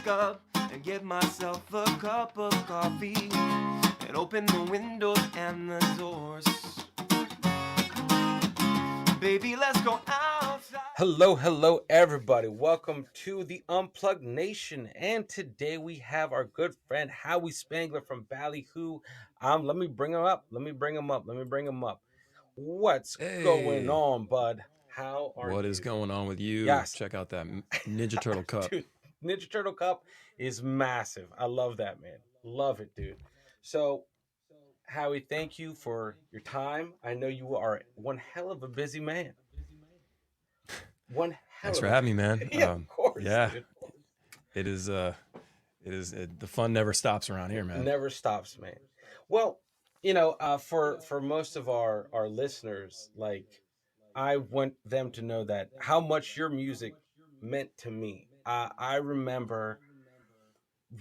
up and get myself a cup of coffee and open the windows and the doors. Baby, let's go outside. Hello, everybody. Welcome to the Unplugged Nation. And today we have our good friend Howi Spangler from Ballyhoo. Let me bring him up. What's going on, bud? How are you? What is going on with you? Yes. Check out that Ninja Turtle Cup. Dude, Ninja Turtle Cup is massive. I love that, man. Love it, dude. So, Howie, thank you for your time. I know you are one hell of a busy man. Thanks for having me, man. Yeah, of course. Yeah, dude. it is. The fun never stops around here, man. Never stops, man. Well, you know, for most of our listeners, like, I want them to know that how much your music meant to me. I remember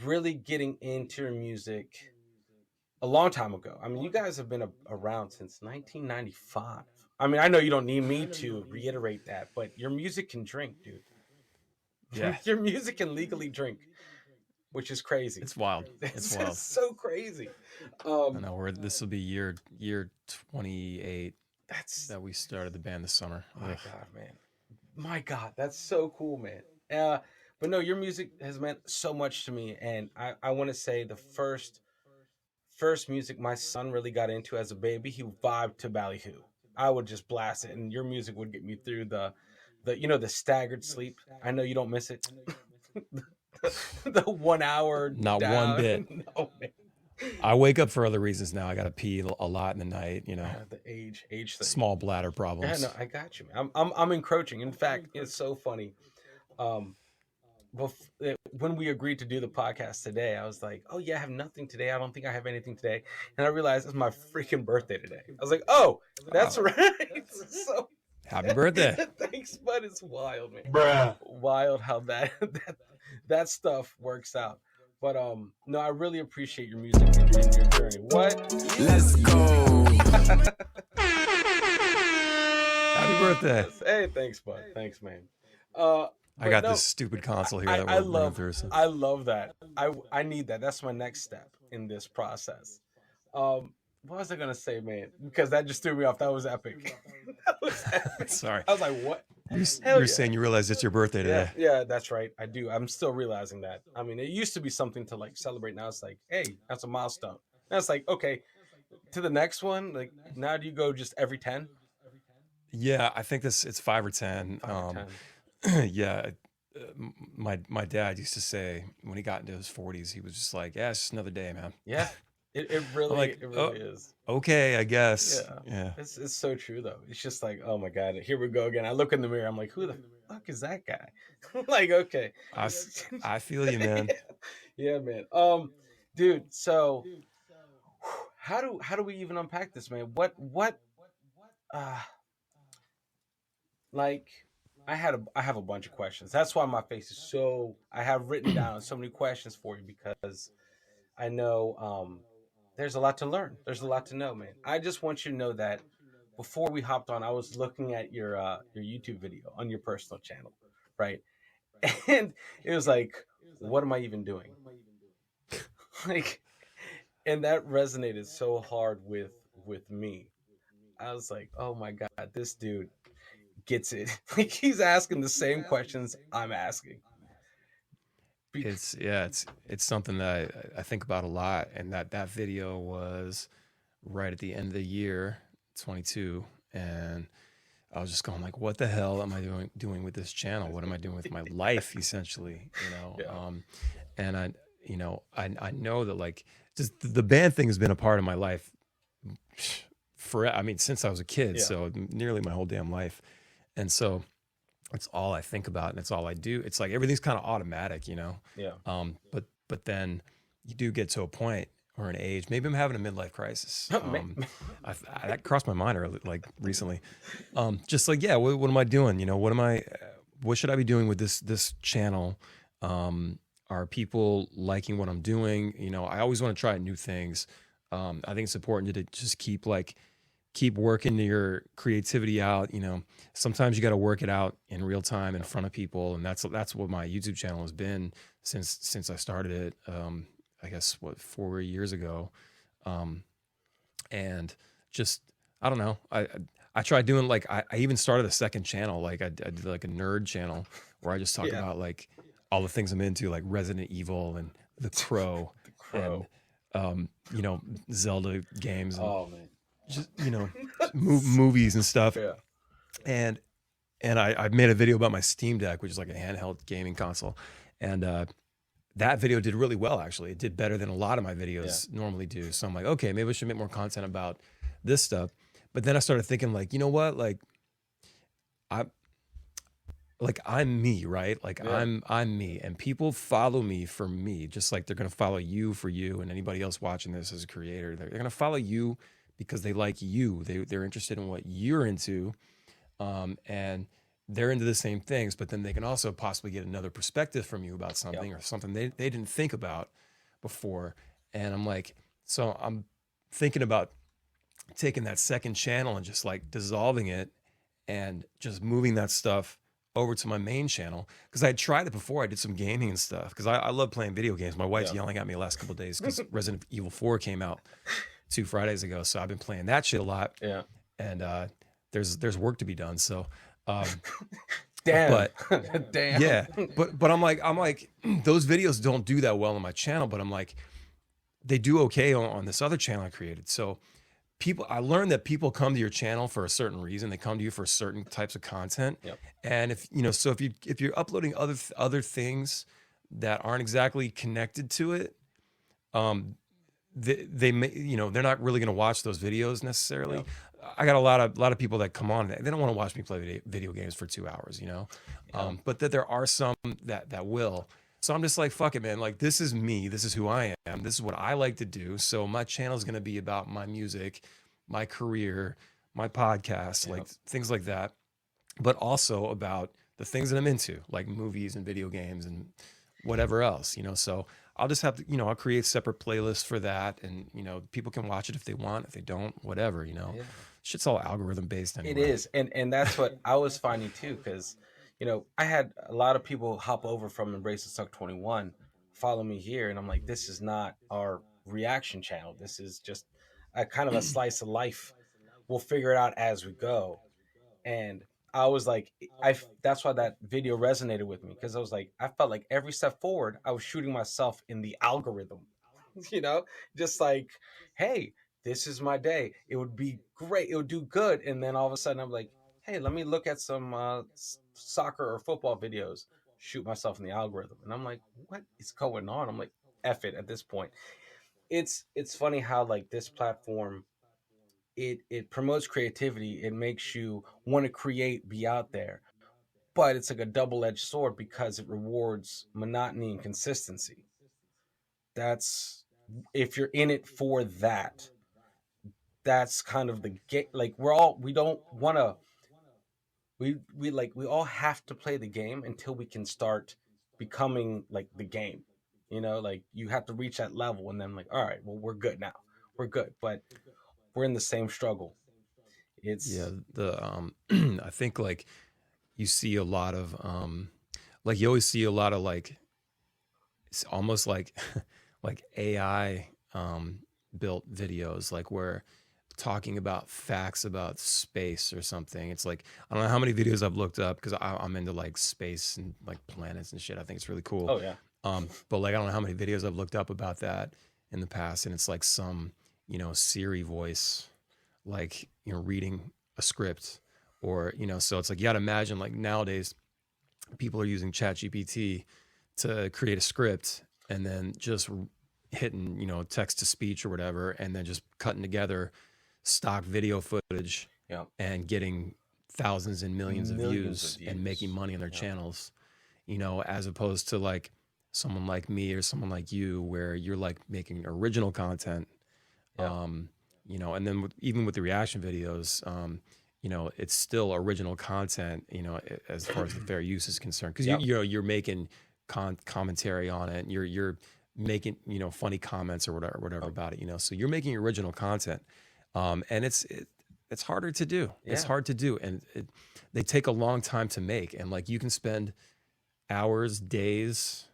really getting into your music a long time ago. I mean, you guys have been around since 1995. I mean, I know you don't need me to reiterate that, but your music can drink, dude. Yeah. Your music can legally drink, which is crazy. It's wild. It's wild. So crazy. I know this will be year 28 that we started the band this summer. My God, man. My God, that's so cool, man. But no, your music has meant so much to me, and I want to say the first music my son really got into as a baby, he vibed to Ballyhoo. I would just blast it, and your music would get me through the the staggered sleep. I know you don't miss it. the 1 hour Not down. one bit. No, man. I wake up for other reasons now. I got to pee a lot in the night, you know. The age thing. Small bladder problems. Yeah, no, I got you, man. I'm encroaching. In fact, it's so funny. When we agreed to do the podcast today, I was like, oh yeah, I have nothing today. I don't think I have anything today. And I realized it's my freaking birthday today. I was like, oh, that's right. So happy birthday. Thanks, bud. It's wild, man. Bruh. Wild how that stuff works out. But no, I really appreciate your music and your journey. What? Let's go. Happy birthday. Hey, thanks, bud. Thanks, man. I got this stupid console here that we're running through. So. I love that. I need that. That's my next step in this process. What was I gonna say, man? Because that just threw me off. That was epic. That was epic. Sorry. I was like, what? You're saying you realize it's your birthday today. Yeah, that's right. I do. I'm still realizing that. I mean, it used to be something to like celebrate. Now it's like, hey, that's a milestone. Now it's like, okay, to the next one. Like, now do you go just every 10? Yeah, I think it's 5 or 10. 5 or 10. Yeah, my dad used to say when he got into his 40s, he was just like, yeah, it's just another day, man. Yeah, it really is. Okay, I guess. Yeah. It's so true though. It's just like, oh my God, here we go again. I look in the mirror, I'm like, who the fuck is that guy? Like, okay. I feel you, man. Yeah, man. Dude, so how do we even unpack this, man? What like I have a bunch of questions. That's why my face is so. I have written down so many questions for you because I know there's a lot to learn. There's a lot to know, man. I just want you to know that before we hopped on, I was looking at your YouTube video on your personal channel, right? And it was like, what am I even doing? Like, and that resonated so hard with me. I was like, oh my God, this dude gets it. Like, he's asking the same questions I'm asking. It's something that I think about a lot, and that video was right at the end of the year 22, and I was just going like, what the hell am I doing with this channel? What am I doing with my life, essentially? You know. Yeah. And I know that, like, just the band thing has been a part of my life since I was a kid. Yeah. So nearly my whole damn life. And so it's all I think about, and it's all I do. It's like everything's kind of automatic, you know? Yeah. But then you do get to a point or an age, maybe I'm having a midlife crisis. That crossed my mind recently. Just like, yeah, what am I doing? You know, what should I be doing with this channel? Are people liking what I'm doing? You know, I always want to try new things. I think it's important to just keep keep working your creativity out. Sometimes you got to work it out in real time in front of people, and that's what my YouTube channel has been since I started it. I guess 4 years ago, and just I don't know. I tried doing like I even started a second channel. Like I did like a nerd channel where I just talk about like all the things I'm into, like Resident Evil and The Crow, The Crow. and Zelda games. And man. just movies and stuff. Yeah. And I made a video about my Steam Deck, which is like a handheld gaming console, and that video did really well. Actually, it did better than a lot of my videos normally do. So I'm like, okay, maybe I should make more content about this stuff. But then I started thinking, like, you know what, I'm me, right? Like I'm me, and people follow me for me, just like they're gonna follow you for you, and anybody else watching this as a creator, they're gonna follow you because they like you. They're interested in what you're into, and they're into the same things. But then they can also possibly get another perspective from you about something or something they didn't think about before. And I'm like, so I'm thinking about taking that second channel and just like dissolving it and just moving that stuff over to my main channel, because I had tried it before. I did some gaming and stuff because I love playing video games. My wife's yelling at me the last couple of days because Resident Evil 4 came out 2 Fridays ago, so I've been playing that shit a lot. Yeah, and there's work to be done. So, damn, but damn, yeah, but I'm like those videos don't do that well on my channel, but I'm like they do okay on this other channel I created. So I learned that people come to your channel for a certain reason. They come to you for certain types of content. Yep. And if you're uploading other things that aren't exactly connected to it, they may, they're not really going to watch those videos necessarily. Yep. I got a lot of people that come on, they don't want to watch me play video games for 2 hours, but that there are some that will. So I'm just like, fuck it, man. Like, this is me. This is who I am. This is what I like to do. So my channel is going to be about my music, my career, my podcast, like things like that, but also about the things that I'm into, like movies and video games and whatever else, So I'll just have to, I'll create separate playlists for that. And, people can watch it if they want, if they don't, whatever, Yeah. Shit's all algorithm based anyway. It is. And that's what I was finding too, because I had a lot of people hop over from Embrace the Suck 21, follow me here, and I'm like, this is not our reaction channel. This is just a kind of a slice of life. We'll figure it out as we go. And I was like, that's why that video resonated with me, because I was like, I felt like every step forward, I was shooting myself in the algorithm, just like, hey, this is my day. It would be great. It would do good. And then all of a sudden I'm like, hey, let me look at some soccer or football videos, shoot myself in the algorithm. And I'm like, what is going on? I'm like, F it at this point. It's funny how like this platform, it promotes creativity. It makes you want to create, be out there. But it's like a double-edged sword because it rewards monotony and consistency. That's, if you're in it for that, that's kind of the game. Like we don't want to, we all have to play the game until we can start becoming like the game, like you have to reach that level and then like, all right, well, we're good now. We're good. But we're in the same struggle. It's I think like you see a lot of like you always see a lot of like it's almost like like AI built videos, like where talking about facts about space or something. It's like, I don't know how many videos I've looked up because I'm into like space and like planets and shit. I think it's really cool. Oh yeah. But like, I don't know how many videos I've looked up about that in the past. And it's like some, Siri voice, like, reading a script or, so it's like, you got to imagine like nowadays people are using ChatGPT to create a script and then just hitting, text to speech or whatever, and then just cutting together stock video footage and getting thousands and millions of views and making money on their channels, as opposed to like someone like me or someone like you, where you're like making original content, and then even with the reaction videos, it's still original content, as far as the fair use is concerned, because you're making commentary on it, you're making funny comments or whatever about it, so you're making original content. And it's harder to do. It's Yeah. hard to do, and they take a long time to make. And like you can spend hours, days,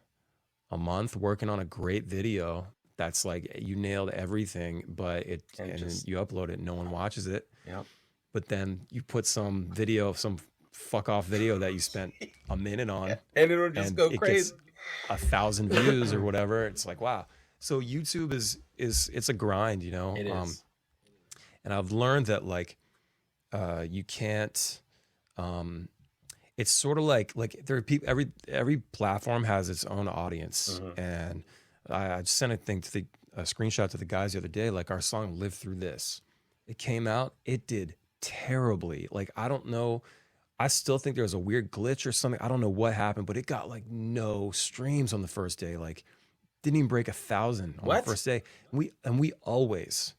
a month working on a great video that's like you nailed everything, but and then you upload it, no one watches it. Yep. But then you put some video of some fuck off video that you spent a minute on, and it'll just and go it crazy. gets 1,000 views or whatever. It's like, wow. So YouTube is it's a grind, you know. It is. And I've learned that like you can't. It's sort of like there are people. Every platform has its own audience, and I just sent a screenshot to the guys the other day. Like our song "Live Through This," it came out, it did terribly. Like I don't know. I still think there was a weird glitch or something. I don't know what happened, but it got like no streams on the first day. Like didn't even break 1,000 on the first day. We always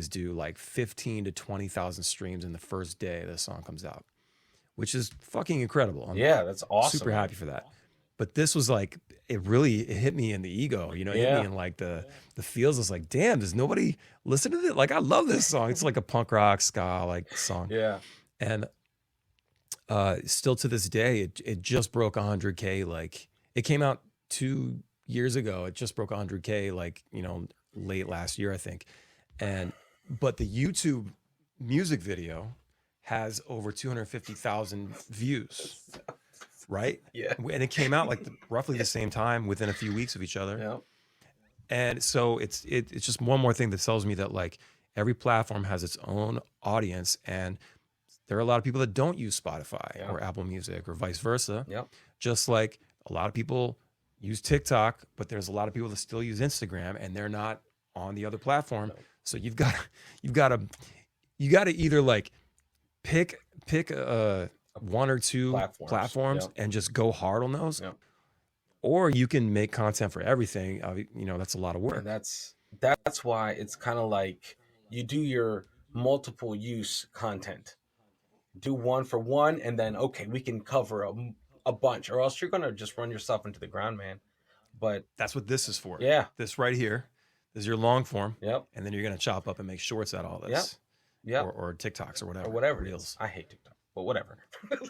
do like 15 to 20,000 streams in the first day the song comes out, which is fucking incredible. That's awesome. Super happy for that. But this was like it hit me in the ego, you know, it hit me in like the feels. It's like, damn, does nobody listen to it? Like I love this song. It's like a punk rock ska like song. Yeah. And still to this day, it just broke 100K. Like it came out 2 years ago. It just broke 100K, like, you know, late last year, I think. But the YouTube music video has over 250,000 views, right? Yeah. And it came out like roughly the same time, within a few weeks of each other. Yeah. And so it's just one more thing that tells me that like every platform has its own audience, and there are a lot of people that don't use Spotify or Apple Music or vice versa. Yep. Just like a lot of people use TikTok, but there's a lot of people that still use Instagram and they're not on the other platform. So you've got to either like pick one or two platforms and just go hard on those, or you can make content for everything. You know, that's a lot of work. And that's why it's kind of like you do your multiple use content. Do one for one, and then okay, we can cover a bunch, or else you're gonna just run yourself into the ground, man. But that's what this is for. Yeah, this right here is your long form. Yep. And then you're gonna chop up and make shorts out of all this. Yep. Or TikToks or whatever. Or whatever Reels. I hate TikTok, but whatever.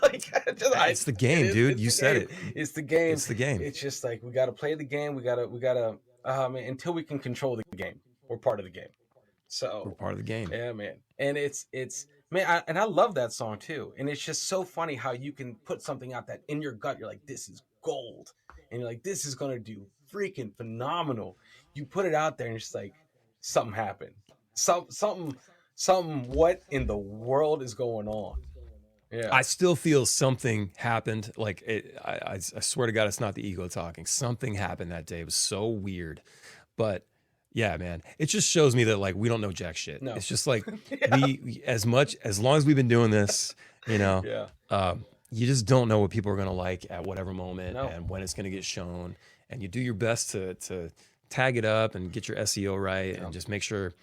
Like it's the game, dude. You said it. It's the game. It's the game. It's just like we gotta play the game. We gotta. Until we can control the game, we're part of the game. So we're part of the game. Yeah, man. And it's. Man, I love that song too. And it's just so funny how you can put something out that in your gut, you're like, this is gold. And you're like, this is going to do freaking phenomenal. You put it out there and it's just like, something happened. Something, what in the world is going on? Yeah. I still feel something happened. Like, I swear to God, it's not the ego talking. Something happened that day. It was so weird. But yeah, man, it just shows me that like we don't know jack shit. No. It's just like we as long as we've been doing this, you know, you just don't know what people are gonna like at whatever moment and when it's gonna get shown. And you do your best to tag it up and get your SEO right and just make sure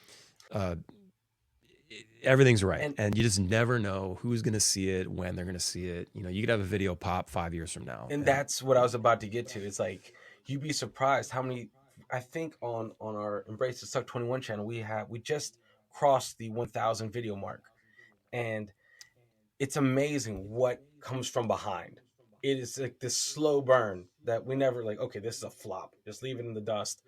everything's right. And you just never know who's gonna see it, when they're gonna see it. You know, you could have a video pop 5 years from now. And that's what I was about to get to. It's like you'd be surprised how many. I think on our Embrace the Suck 21 channel, we just crossed the 1,000 video mark, and it's amazing what comes from behind. It is like this slow burn that we never like. Okay, this is a flop. Just leave it in the dust,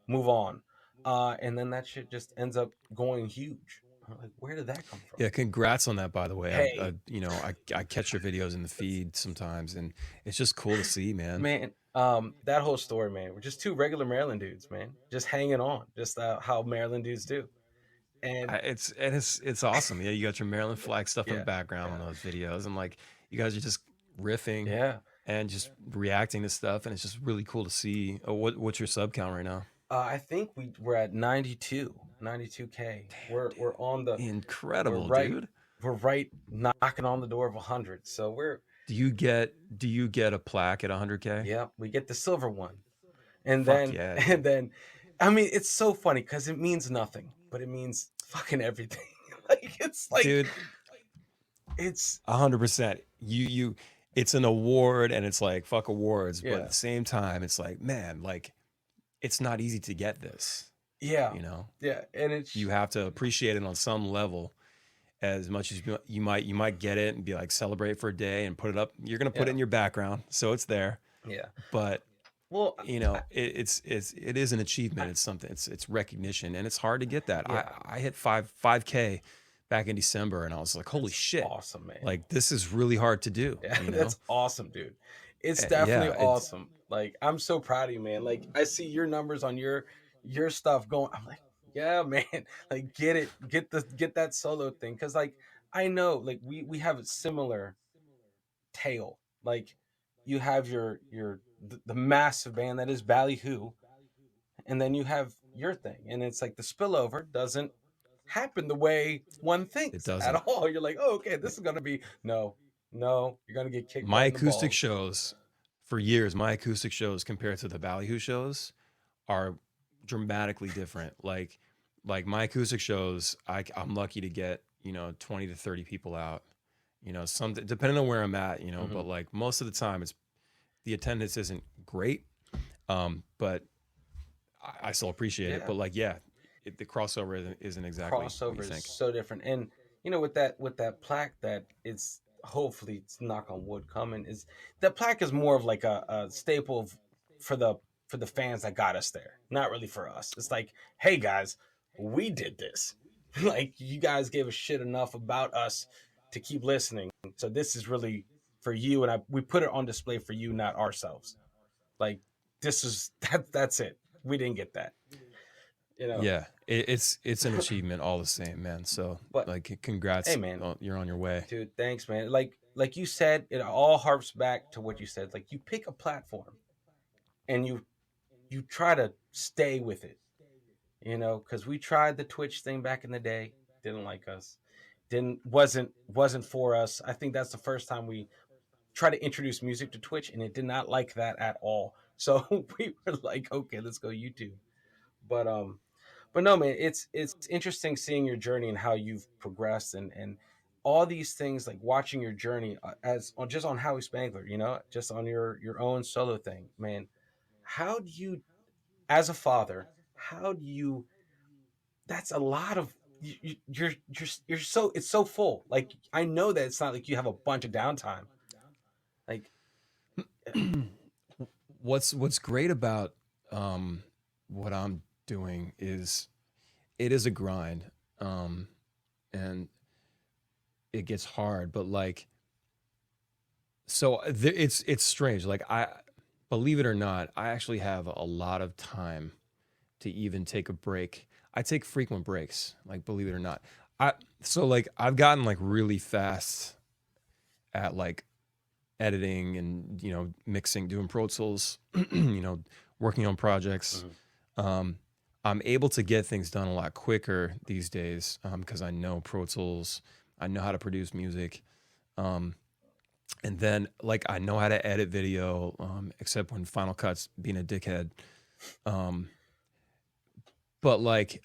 move on, and then that shit just ends up going huge. Like, where did that come from? Yeah, congrats on that, by the way. Hey. I catch your videos in the feed sometimes, and it's just cool to see, man. Man, that whole story, man. We're just two regular Maryland dudes, man, just hanging on, just how Maryland dudes do. And it's awesome. Yeah, you got your Maryland flag stuff in the background on those videos, and like you guys are just riffing, and just reacting to stuff, and it's just really cool to see. What's your sub count right now? I think we're at 92K. We're on the incredible, dude. We're right knocking on the door of 100. So we're. Do you get a plaque at 100K? Yeah, we get the silver one, and then, I mean, it's so funny because it means nothing, but it means fucking everything. Like it's like, dude, it's 100%. It's an award, and it's like fuck awards, but at the same time, it's like, man, like. It's not easy to get this. Yeah. You know? Yeah. And you have to appreciate it on some level. as much as you might get it and be like celebrate for a day and put it up. You're gonna put Yeah. it in your background, so it's there. Yeah. But Well, you know, it is an achievement. It's something. It's recognition, and it's hard to get that. Yeah. I hit 5K back in December, and I was like, holy shit, awesome, man. like this is really hard to do. Yeah, You know, that's awesome, dude. It's Yeah, definitely it's awesome. Like, I'm so proud of you, man. Like, I see your numbers on your stuff going. I'm like, yeah, man. Like, get that solo thing, because like I know, like we have a similar tale. Like, you have the massive band that is Ballyhoo, and then you have your thing, and it's like the spillover doesn't happen the way one it thinks at doesn't. all. You're like, oh, okay, this is gonna be no, you're gonna get kicked My right in the acoustic balls. shows for years, my acoustic shows compared to the Ballyhoo shows are dramatically different. Like my acoustic shows, I'm lucky to get, 20 to 30 people out. Something depending on where I'm at, Hmm. but like most of the time it's the attendance isn't great. But I still appreciate it. Yeah, But like, yeah, the crossover isn't exactly what you crossover is think. so different, and with that plaque, that it's hopefully, it's knock on wood coming, is that plaque is more of like a staple for the for the fans that got us there, not really for us. It's like, hey guys, we did this. Like, you guys gave a shit enough about us to keep listening, so this is really for you, and we put it on display for you, not ourselves. Like, this is that's it. We didn't get that, you know. Yeah, it's an achievement all the same, man. So But like, hey, congrats, man, you're on your way. dude, thanks, man. Like you said, it all harps back to what you said. Like, you pick a platform and you try to stay with it, because we tried the Twitch thing back in the day, didn't like us, didn't wasn't for us. I think that's the first time we tried to introduce music to Twitch, and it did not like that at all. So we were like, okay, let's go YouTube. But no, man, it's interesting seeing your journey and how you've progressed, and all these things, like watching your journey, as on just on Howie Spangler, just on your own solo thing, man. How do you, as a father, how do you? That's a lot of you're so, it's so full. Like, I know that it's not like you have a bunch of downtime. Like, What's great about what I'm doing is it is a grind, and it gets hard, but like, so it's strange. Like, I believe it or not, I actually have a lot of time to even take a break. I take frequent breaks, like, believe it or not. I so like I've gotten like really fast at like editing and mixing, doing Pro Tools, working on projects. mhm, Um, I'm able to get things done a lot quicker these days because I know Pro Tools, I know how to produce music, um, and then like I know how to edit video, except when Final Cut's being a dickhead. Um, but like,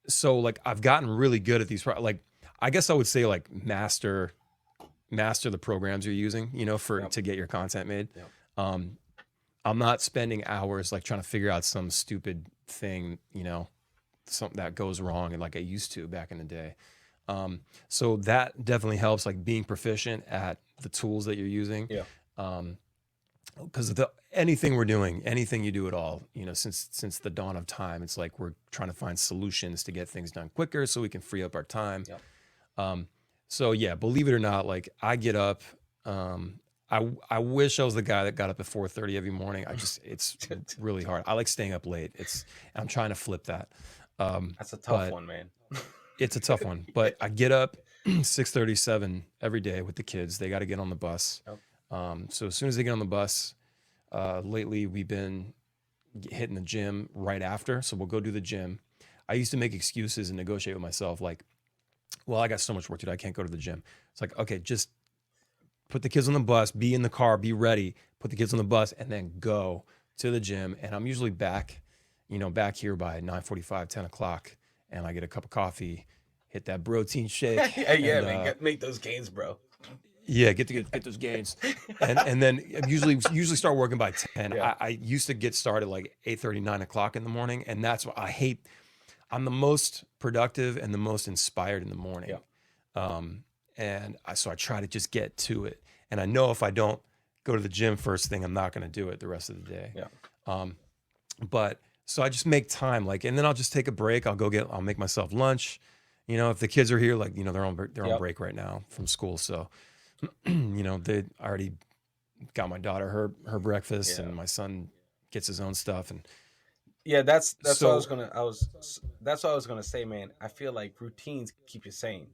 so like I've gotten really good at these. Like, I guess I would say like master the programs you're using, for yep, to get your content made. yep, Um, I'm not spending hours like trying to figure out some stupid thing, something that goes wrong, and like I used to back in the day. So that definitely helps, like being proficient at the tools that you're using. yeah, Because anything we're doing, anything you do at all, since the dawn of time, it's like we're trying to find solutions to get things done quicker so we can free up our time. yep. Um, so yeah, believe it or not, like I get up. I wish I was the guy that got up at 4:30 every morning. It's really hard. I like staying up late. I'm trying to flip that. That's a tough But one, man. it's a tough one. But I get up 6:37 every day with the kids. They got to get on the bus. Yep. So as soon as they get on the bus, lately we've been hitting the gym right after. So we'll go do the gym. I used to make excuses and negotiate with myself, like, well, I got so much work to do, I can't go to the gym. It's like, okay, just put the kids on the bus, be in the car, be ready, put the kids on the bus, and then go to the gym. And I'm usually back here by 9:45, 10 o'clock, and I get a cup of coffee, hit that protein shake, Yeah, and man, make those gains, bro. yeah, get those gains, and then usually start working by 10. Yeah, I used to get started like 8:30, 9 o'clock in the morning, and that's what I hate. I'm the most productive and the most inspired in the morning. yeah, So I try to just get to it. And I know if I don't go to the gym first thing, I'm not going to do it the rest of the day. Yeah. But so I just make time, like, and then I'll just take a break. I'll make myself lunch. You know, if the kids are here, like, you know, they're on break right now from school. So, you know, I already got my daughter her breakfast, and my son gets his own stuff. And that's so, what that's what I was gonna say, man. I feel like routines keep you sane.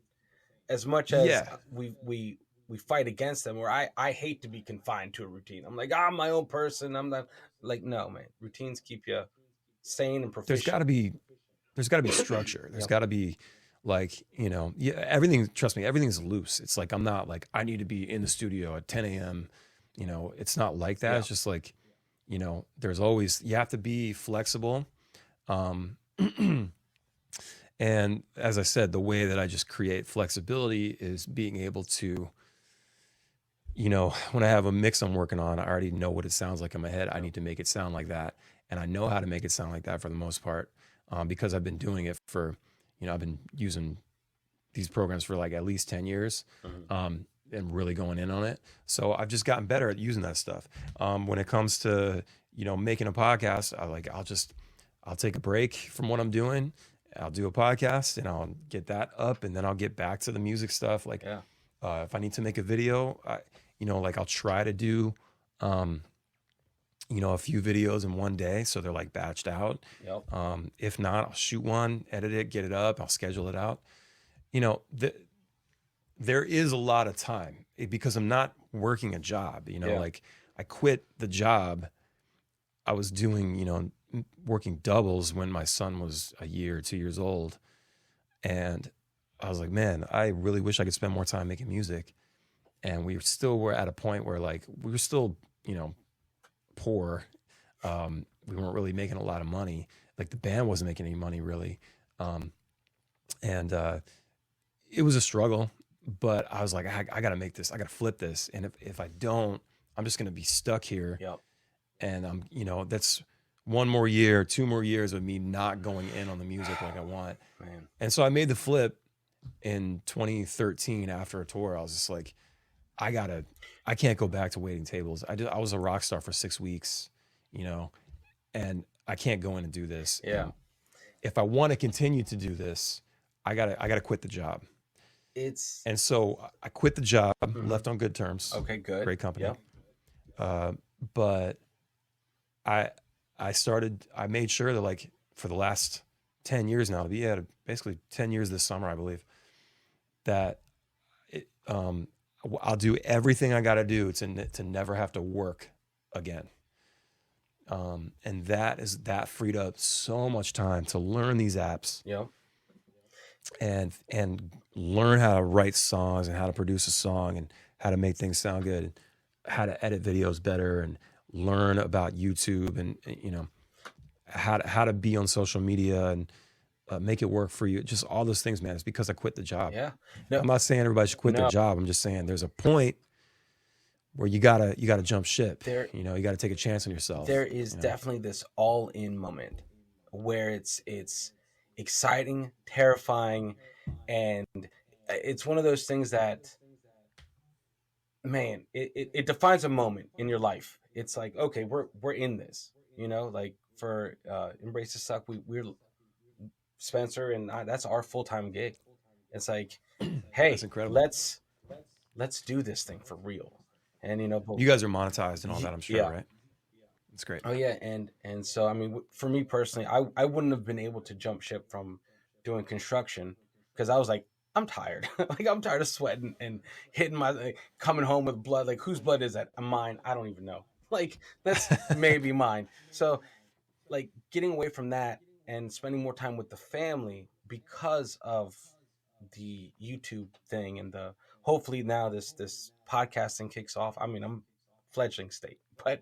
As much as yeah, we fight against them, or I hate to be confined to a routine. I'm like, I'm my own person. I'm not like, no, man. Routines keep you sane and there's got to proficient. be structure. There's Yep. got to be, like, you know, yeah, everything. Trust me, everything's loose. It's like I'm not like I need to be in the studio at 10 a.m. You know, it's not like that. Yeah. It's just like, you know, there's always, you have to be flexible. Um, and as I said, the way that I just create flexibility is being able to, you know, when I have a mix I'm working on, I already know what it sounds like in my head. I need to make it sound like that. And I know how to make it sound like that for the most part, because I've been doing it for, you know, I've been using these programs for like at least 10 years, and really going in on it. So I've just gotten better at using that stuff. When it comes to, you know, making a podcast, I'll take a break from what I'm doing. I'll do a podcast and I'll get that up, and then I'll get back to the music stuff. Like, Yeah. if I need to make a video, you know, like I'll try to do, um, you know, a few videos in one day, so they're like batched out. Yep. If not, I'll shoot one, edit it, get it up. I'll schedule it out. You know, there is a lot of time, because I'm not working a job. You know, Yeah. like I quit the job I was doing, you know, working doubles when my son was a year, 2 years old, and I was like, man, I really wish I could spend more time making music. And we still were at a point where, like, we were still, you know, poor. We weren't really making a lot of money. Like, the band wasn't making any money really. And it was a struggle, but I was like, I got to make this. I got to flip this. And if I don't, I'm just going to be stuck here. Yep. And you know, that's one more year, 2 more years of me not going in on the music like I want. Man. And so I made the flip in 2013 after a tour. I was just like, I can't go back to waiting tables. I was a rock star for 6 weeks, you know, and I can't go in and do this. Yeah. And if I want to continue to do this, I gotta quit the job. It's And so I quit the job, left on good terms, okay. Good. great company. Yep. But I I made sure that, like, for the last 10 years now, basically 10 years this summer, I believe, that I'll do everything I got to do to never have to work again. And that freed up so much time to learn these apps, Yep. and learn how to write songs and how to produce a song and how to make things sound good, and how to edit videos better, and learn about YouTube, and you know, how to be on social media, and make it work for you. Just all those things, man. It's because I quit the job. Yeah. No. I'm not saying everybody should quit their No. job. I'm just saying there's a point where you gotta jump ship. There- You know, you gotta take a chance on yourself. There is you know? definitely this all-in moment where it's exciting, terrifying, and it's one of those things that, man, it defines a moment in your life. It's like, okay, we're in this, you know, like for Embrace the Suck, we're Spencer and I, that's our full-time gig. It's like, hey, That's incredible. let's do this thing for real. And you know, but You guys are monetized and all that, I'm sure, yeah. right? It's great. Oh yeah, and so I mean, for me personally, I wouldn't have been able to jump ship from doing construction because I was like, I'm tired. Like I'm tired of sweating and hitting my coming home with blood. Like whose blood is that? Mine. I don't even know. Like that's maybe mine. So like getting away from that and spending more time with the family because of the YouTube thing and the hopefully now this podcasting kicks off. I mean, I'm fledgling state, but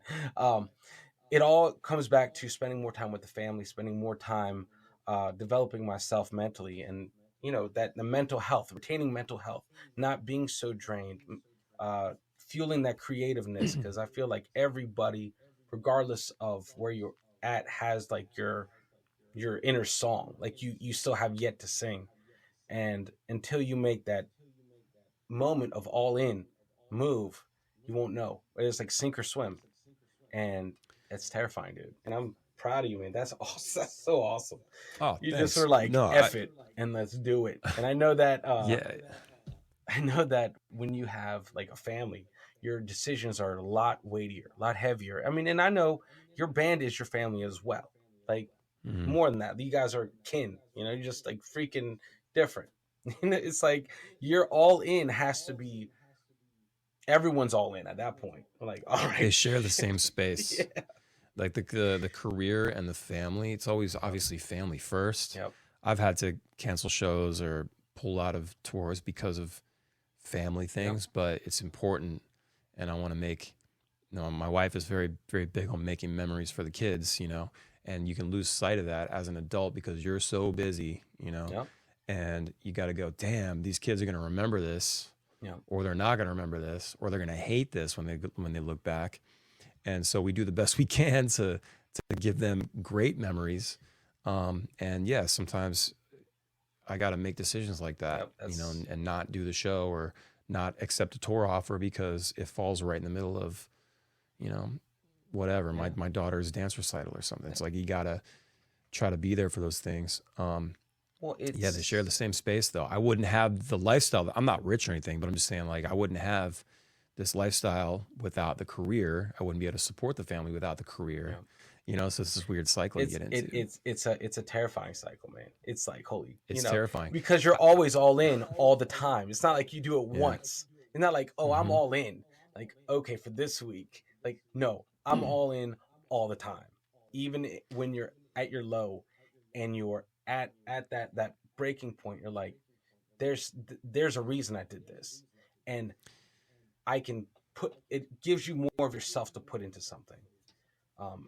it all comes back to spending more time with the family, spending more time developing myself mentally, and you know that the mental health, retaining mental health, not being so drained, fueling that creativeness. Because I feel like everybody, regardless of where you're at, has like your inner song. Like you still have yet to sing, and until you make that moment of all in move, you won't know. It's like sink or swim, and it's terrifying, dude. And I'm proud of you, man. That's awesome. That's so awesome. Oh, You just were thanks. like, No, F it and let's do it. And I know that yeah, I know that when you have like a family, your decisions are a lot weightier, a lot heavier. I mean, and I know your band is your family as well. Like mhm. more than that, you guys are kin. You're just like freaking different. It's like you're all in has to be everyone's all in at that point. I'm like, all They right, share the same space. yeah, Like the career and the family. It's always obviously family first. yep, I've had to cancel shows or pull out of tours because of family yep, things, but it's important, and I want to make. My wife is very very big on making memories for the kids. And you can lose sight of that as an adult because you're so busy. yep, And you got to go. Damn, these kids are going to remember this, yep. or they're not going to remember this, or they're going to hate this when they look back. And so we do the best we can to give them great memories. And yeah, sometimes I got to make decisions like that, Yep, that's and not do the show or not accept a tour offer because it falls right in the middle of, you know, whatever, yeah. my daughter's dance recital or something. It's like you got to try to be there for those things. Well, Yeah, they share the it's same space though. I wouldn't have the lifestyle. I'm not rich or anything, but I'm just saying like I wouldn't have this lifestyle without the career. I wouldn't be able to support the family without the career. yeah. So it's this weird cycle you It's get into. it's a terrifying cycle, man. It's like holy, It's terrifying. because you're always all in all the time. It's not like you do it Yeah. once. It's not like, oh, I'm Hmm. all in. Like, okay, for this week. Like, no, I'm all in all the time. Even when you're at your low and you're at that breaking point, you're like, there's a reason I did this. And I can put it gives you more of yourself to put into something.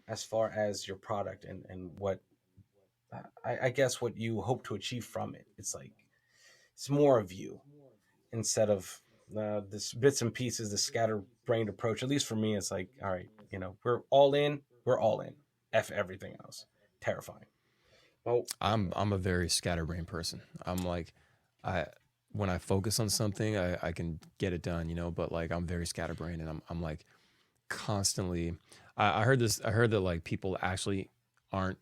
As far as your product and what I guess what you hope to achieve from it. It's like it's more of you instead of this bits and pieces, the scatterbrained approach. At least for me, it's like, all right, we're all in, we're all in. F everything else. Terrifying. Well, I'm a very scatterbrained person. I'm like, I when I focus on something, I can get it done, but like I'm very scatterbrained and I'm like constantly. I heard this. I heard that like people actually aren't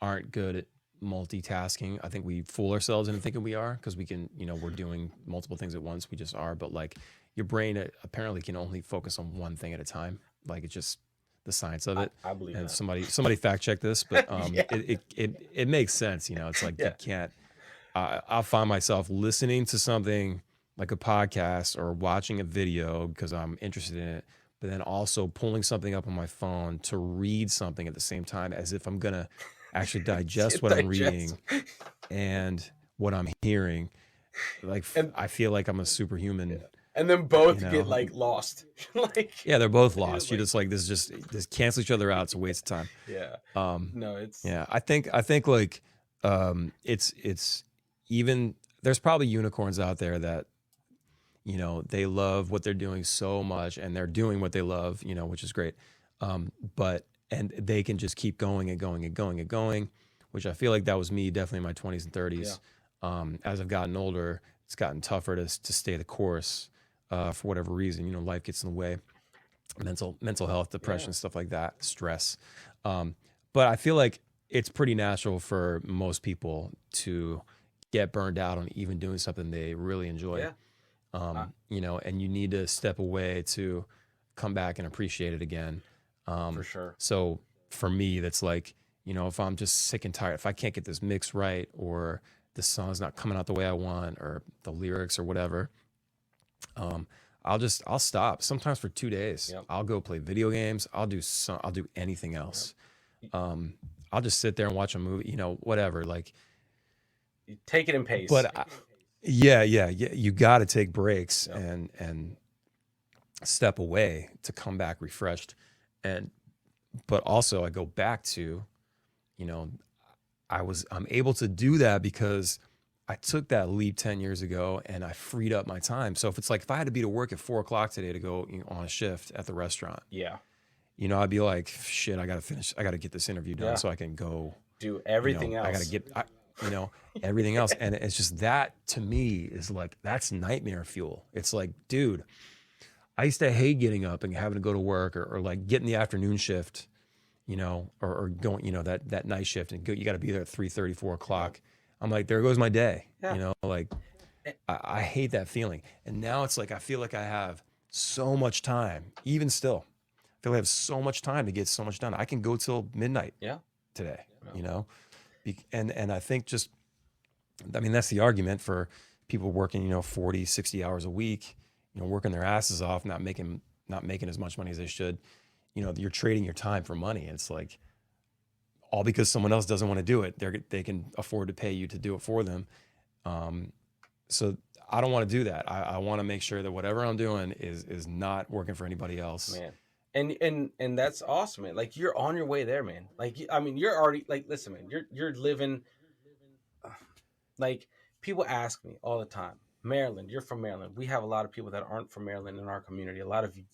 aren't good at multitasking. I think we fool ourselves into thinking we are because we can, we're doing multiple things at once. We just are. But like your brain apparently can only focus on one thing at a time. Like it's just the science of it. I believe And that. somebody fact check this, but Yeah, it makes sense. It's like you yeah, can't. I'll find myself listening to something like a podcast or watching a video because I'm interested in it, but then also pulling something up on my phone to read something at the same time as if I'm gonna actually digest what I'm digest. reading and what I'm hearing. Like and I feel like I'm a superhuman. and then You both get know, like lost. Like yeah, they're both it's lost. You like just like this cancel each other out. It's a waste of time. yeah. Um, No, it's yeah, I think like it's even there's probably unicorns out there that they love what they're doing so much and they're doing what they love, which is great. But and they can just keep going and going and going and going, which I feel like that was me definitely in my 20s and yeah. 30s. As I've gotten older, it's gotten tougher to stay the course for whatever reason. Life gets in the way, mental health, Yeah. depression, stuff like that, stress. But I feel like it's pretty natural for most people to get burned out on even doing something they really enjoy. Yeah. Uh, And you need to step away to come back and appreciate it again. for Um, sure. so for me, that's like, if I'm just sick and tired, if I can't get this mix right, or the song's not coming out the way I want, or the lyrics or whatever, um, I'll stop. Sometimes for 2 days, Yep. I'll go play video games. I'll do anything Yep. else. I'll just sit there and watch a movie, whatever. Like, You take it in pace. but yeah. You got to take breaks Yep. and step away to come back refreshed. And but also I go back to, you know, I'm able to do that because I took that leap 10 years ago and I freed up my time. So if I had to be to work at 4 o'clock today to go on a shift at the restaurant, Yeah. I'd be like, shit, I got to get this interview done Yeah. so I can go, Do everything I got to else. you know, everything else. And it's just that to me is like, that's nightmare fuel. It's like, dude, I used to hate getting up and having to go to work or like getting the afternoon shift, you know, or going, you know, that night shift and you got to be there at 3:30, 4 o'clock. I'm like, there goes my day, you know, like I hate that feeling. And now it's like, I feel like I have so much time, even still. I feel like I have so much time to get so much done. I can go till midnight today, you know? And I think just, I mean, that's the argument for people working, you know, 40, 60 hours a week, you know, working their asses off, not making as much money as they should. You know, you're trading your time for money. It's like all because someone else doesn't want to do it. They can afford to pay you to do it for them. So I don't want to do that. I want to make sure that whatever I'm doing is not working for anybody else. Man. And that's awesome, man. Like you're on your way there, man. Like, I mean, you're already like, listen, man, you're living. Like people ask me all the time, Maryland, you're from Maryland. We have a lot of people that aren't from Maryland in our community. A lot of you,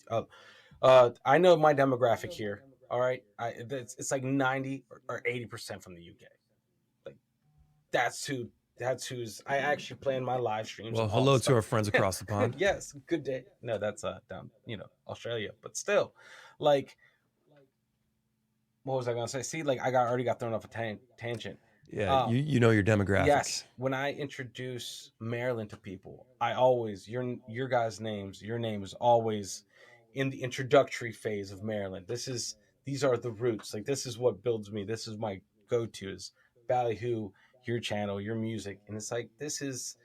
I know my demographic here. All right. It's like 90 or 80% from the UK. Like that's who's, I actually plan my live streams. Well, hello to our friends across the pond. Yes. Good day. No, that's down, you know, Australia, but still like, what was I going to say? See, like I already got thrown off a tangent. Yeah. You know your demographics. Yes. When I introduce Maryland to people, I always, your guys' names, your name is always in the introductory phase of Maryland. These are the roots. Like this is what builds me. This is my go-tos. Ballyhoo, your channel, your music. And it's like, it's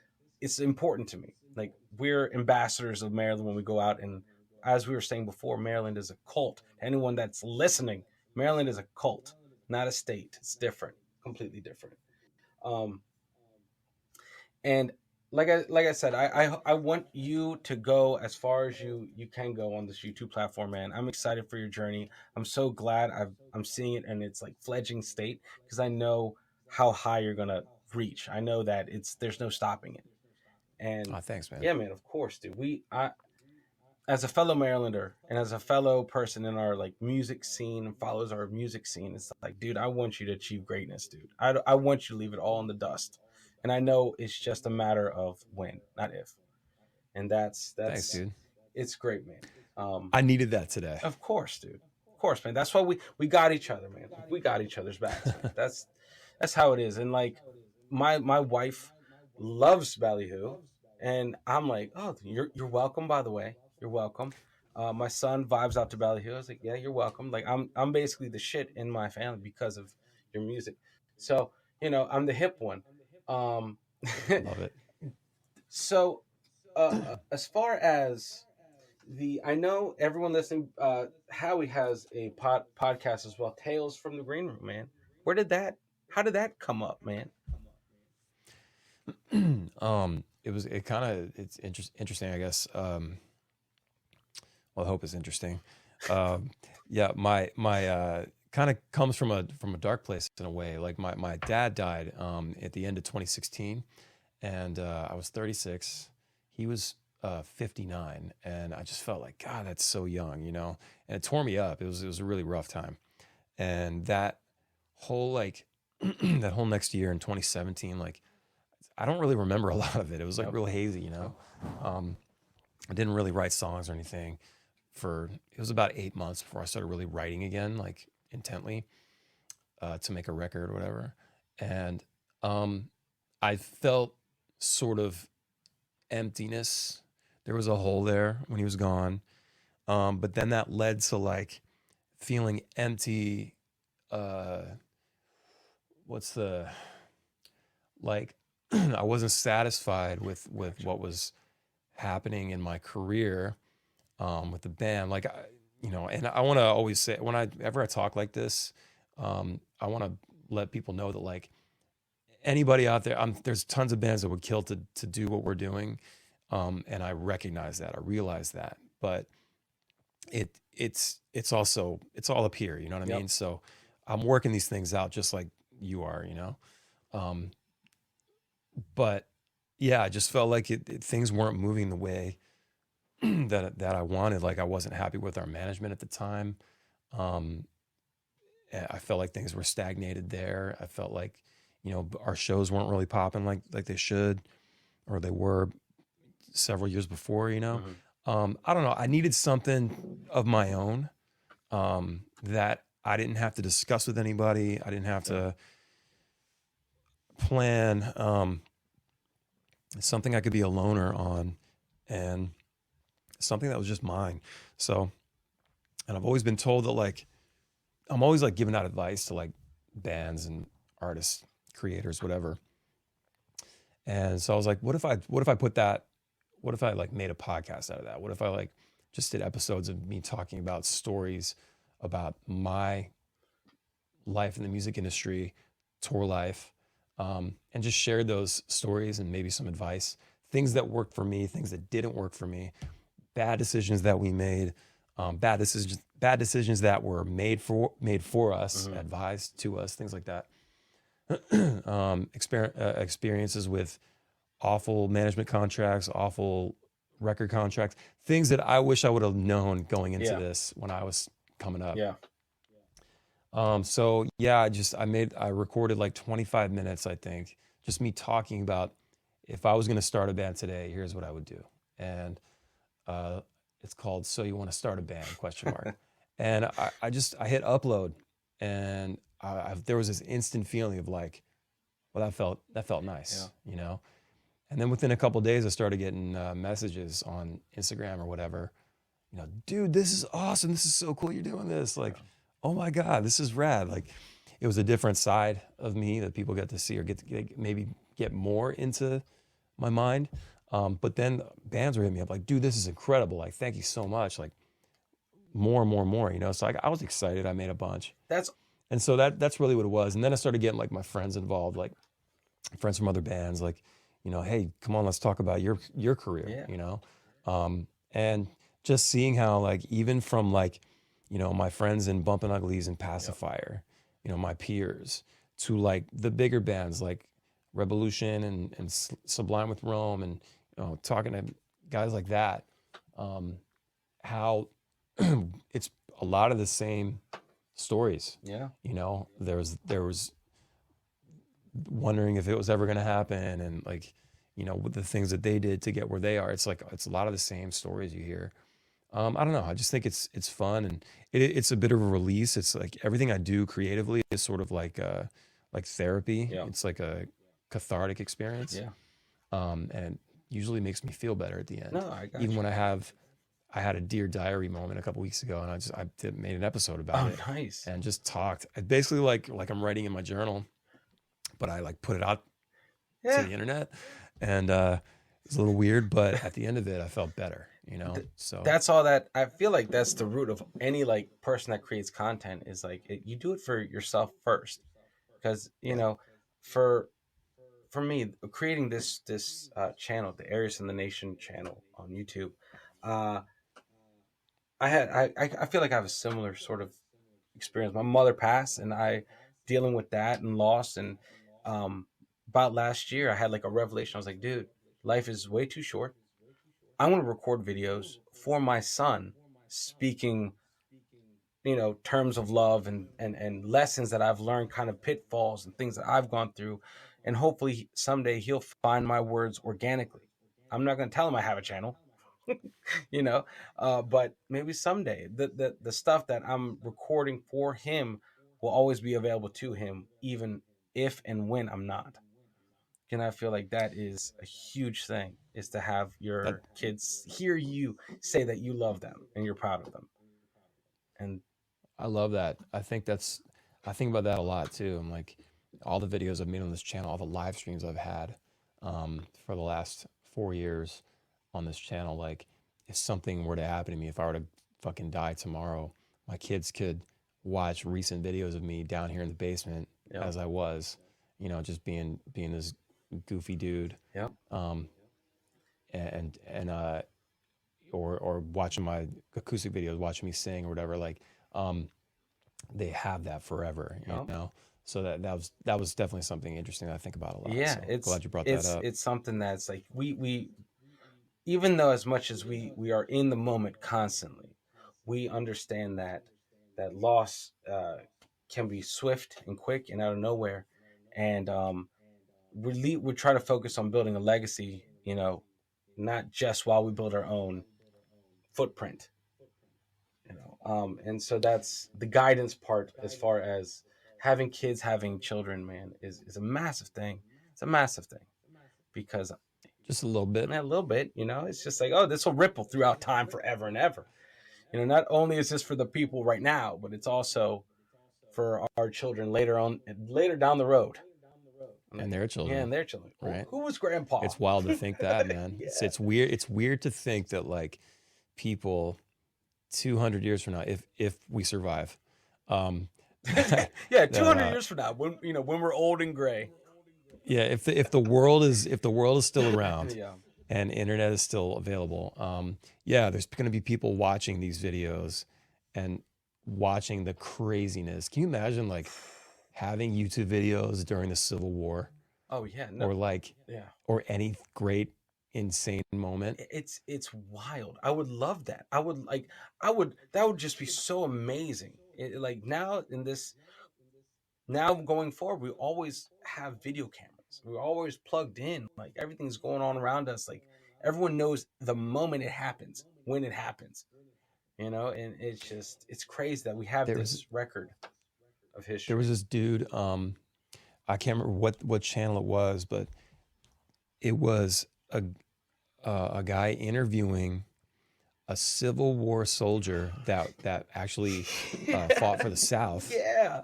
important to me. Like we're ambassadors of Maryland when we go out. And as we were saying before, Maryland is a cult. Anyone that's listening, Maryland is a cult, not a state. It's different, completely different. And like I said, I want you to go as far as you can go on this YouTube platform, man. I'm excited for your journey. I'm so glad I'm seeing it and it's like fledgling state because I know how high you're gonna reach. I know that there's no stopping it. And thanks, man. Yeah, man. Of course, dude. As a fellow Marylander and as a fellow person in our like music scene and follows our music scene, it's like, dude, I want you to achieve greatness, dude. I want you to leave it all in the dust. And I know it's just a matter of when, not if. And that's thanks, dude. It's great, man. I needed that today. Of course, dude. Of course, man. That's why we got each other, man. We got each other's backs, man. That's how it is. And like my wife loves Ballyhoo, and I'm like, oh, you're welcome. By the way, you're welcome. My son vibes out to Ballyhoo. I was like, yeah, you're welcome. Like I'm basically the shit in my family because of your music. So you know, I'm the hip one. Love it. So, as far as I know everyone listening, Howie has a podcast as well, Tales from the Green Room, man. How did that come up, man? It's interesting, I guess. Well, I hope it's interesting. Yeah, my kind of comes from a dark place in a way. Like my dad died at the end of 2016, and I was 36. He was 59, and I just felt like, God, that's so young, you know. And it tore me up. It was a really rough time, and that whole that whole next year in 2017, like I don't really remember a lot of it. It was like real hazy, you know. I didn't really write songs or anything it was about 8 months before I started really writing again, like intently, to make a record or whatever. And I felt sort of emptiness. There was a hole there when he was gone. But then that led to like feeling empty. I wasn't satisfied with what was happening in my career with the band. Like, and I want to always say, whenever I talk like this, I want to let people know that like anybody out there, there's tons of bands that would kill to do what we're doing. And I recognize that, I realize that, but it's all up here, you know what I mean? So I'm working these things out just like you are, you know? But yeah, I just felt like things weren't moving the way that I wanted. Like I wasn't happy with our management at the time. I felt like things were stagnated there. I felt like, our shows weren't really popping like they should, or they were several years before, I don't know. I needed something of my own, that I didn't have to discuss with anybody. I didn't have to plan, something I could be a loner on, and something that was just mine. So, and I've always been told that, like, I'm always like giving out advice to like bands and artists, creators, whatever. And so I was like, what if I like made a podcast out of that? What if I like just did episodes of me talking about stories about my life in the music industry, tour life, and just shared those stories and maybe some advice, things that worked for me, things that didn't work for me, bad decisions that we made, bad decisions that were made for us, advised to us, things like that. Experiences with awful management contracts, awful record contracts, things that I wish I would have known going into this when I was coming up. Yeah. So yeah, I recorded like 25 minutes, I think, just me talking about, if I was going to start a band today, here's what I would do. And, it's called "So You Want to Start a Band?" ? And I hit upload, and there was this instant feeling of like, well, that felt nice, And then within a couple of days, I started getting messages on Instagram or whatever, dude, this is awesome. This is so cool. You're doing this. Like, oh my God, this is rad. Like, it was a different side of me that people get to see, or maybe get more into my mind. But then bands were hitting me up like, dude, this is incredible. Like, thank you so much. Like, more and more and more, So I was excited. I made a bunch. And so that's really what it was. And then I started getting like my friends involved, like friends from other bands, like, hey, come on, let's talk about your career, and just seeing how, like, even from like, my friends in Bumpin' Uglies and Pacifier, my peers, to like the bigger bands like Revolution and Sublime with Rome, and talking to guys like that, how it's a lot of the same stories. Yeah. There was wondering if it was ever going to happen, and like, with the things that they did to get where they are. It's like, it's a lot of the same stories you hear. I don't know. I just think it's fun, and it's a bit of a release. It's like everything I do creatively is sort of like therapy. Yeah. It's like a cathartic experience. Yeah. And it usually makes me feel better at the end. No, I got Even you. when I had a Dear Diary moment a couple weeks ago, and I made an episode about it. Nice. And just talked. I basically like I'm writing in my journal, but I like put it out to the internet, and it's a little weird, but at the end of it, I felt better. So that's all that I feel like. That's the root of any like person that creates content, is like, you do it for yourself first, because for me, creating this channel, the Arias and the Nation channel on YouTube, I feel like I have a similar sort of experience. My mother passed, and I dealing with that and loss, and about last year I had like a revelation. I was like, dude, life is way too short. I want to record videos for my son, speaking, terms of love and lessons that I've learned, kind of pitfalls and things that I've gone through. And hopefully someday he'll find my words organically. I'm not going to tell him I have a channel, but maybe someday the stuff that I'm recording for him will always be available to him, even if and when I'm not. And I feel like that is a huge thing, is to have your kids hear you say that you love them and you're proud of them. And I love that. I think about that a lot too. I'm like, all the videos I've made on this channel, all the live streams I've had for the last 4 years on this channel, like, if something were to happen to me, if I were to fucking die tomorrow, my kids could watch recent videos of me down here in the basement as I was, just being this goofy dude. Yeah. Or watching my acoustic videos, watching me sing or whatever, like, they have that forever, So that was definitely something interesting that I think about a lot. Yeah, so glad you brought that up. It's something that's like, we even though as much as we are in the moment constantly, we understand that loss can be swift and quick and out of nowhere, and we try to focus on building a legacy, not just while we build our own footprint, and so that's the guidance part as far as having kids, having children, man, is a massive thing. It's a massive thing because Just a little bit. a little bit, it's just like, oh, this will ripple throughout time forever and ever. Not only is this for the people right now, but it's also for our children later down the road. And their children. Yeah, and their children. Right. Who was grandpa? It's wild to think that, man. Yeah. It's weird. It's weird to think that like people 200 years from now, if we survive, yeah, 200 years from now, when we're old and gray. Yeah, if the world is still around, Yeah. and internet is still available, there's going to be people watching these videos and watching the craziness. Can you imagine like having YouTube videos during the Civil War? Oh yeah, no. Or like, yeah, or any great insane moment? It's wild. I would love that. That would just be so amazing. Now going forward, we always have video cameras. We're always plugged in. Like everything's going on around us. Like everyone knows the moment it happens, when it happens. And it's crazy that we have this record of history. There was this dude, I can't remember what channel it was, but it was a guy interviewing a Civil War soldier that actually fought for the South. Yeah.